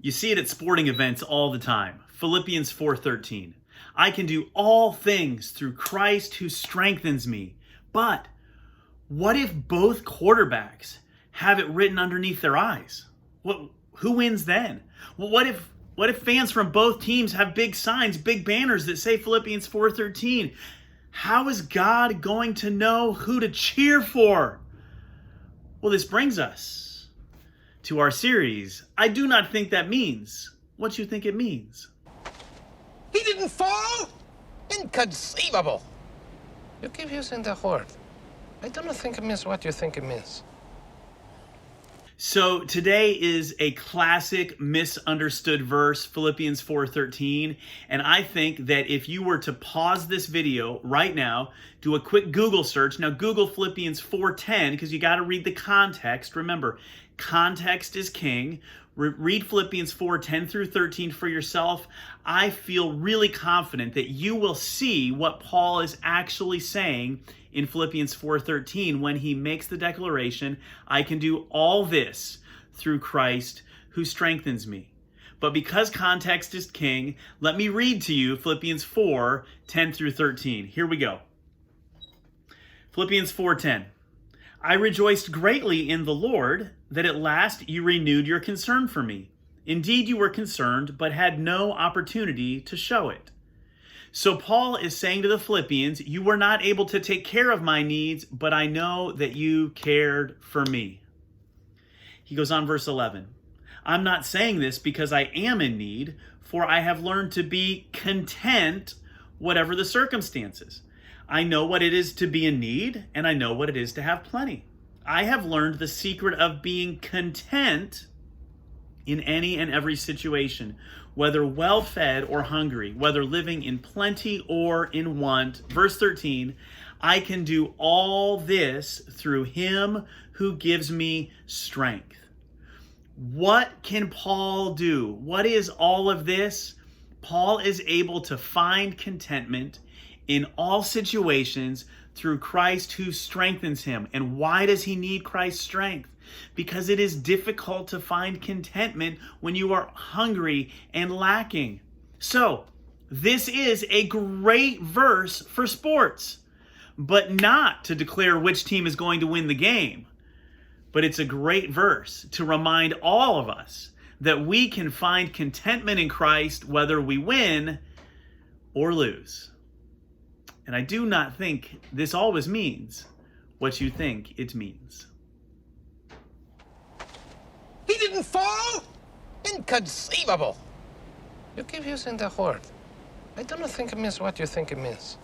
You see it at sporting events all the time. Philippians 4:13. I can do all things through Christ who strengthens me. But what if both quarterbacks have it written underneath their eyes? Who wins then? What if fans from both teams have big signs, big banners that say Philippians 4:13? How is God going to know who to cheer for? Well, this brings us to our series, I do not think that means what you think it means. He didn't fall? Inconceivable. You keep using the word. I do not think it means what you think it means. So today is a classic misunderstood verse, Philippians 4:13. And I think that if you were to pause this video right now, do a quick Google search. Now Google Philippians 4:10 because you got to read the context. Remember, context is king. Read Philippians 4:10 through 13 for yourself. I feel really confident that you will see what Paul is actually saying in Philippians 4:13 when he makes the declaration, I can do all this through Christ who strengthens me. But because context is king, let me read to you Philippians 4:10 through 13. Here we go. Philippians 4:10. I rejoiced greatly in the Lord that at last you renewed your concern for me. Indeed, you were concerned, but had no opportunity to show it. So Paul is saying to the Philippians, you were not able to take care of my needs, but I know that you cared for me. He goes on, verse 11. I'm not saying this because I am in need, for I have learned to be content whatever the circumstances. I know what it is to be in need, and I know what it is to have plenty. I have learned the secret of being content in any and every situation, whether well-fed or hungry, whether living in plenty or in want. Verse 13, I can do all this through him who gives me strength. What can Paul do? What is all of this? Paul is able to find contentment in all situations through Christ who strengthens him. And why does he need Christ's strength? Because it is difficult to find contentment when you are hungry and lacking. So, this is a great verse for sports, but not to declare which team is going to win the game. But it's a great verse to remind all of us that we can find contentment in Christ whether we win or lose. And I do not think this always means what you think it means. He didn't fall? Inconceivable. You keep using the word. I do not think it means what you think it means.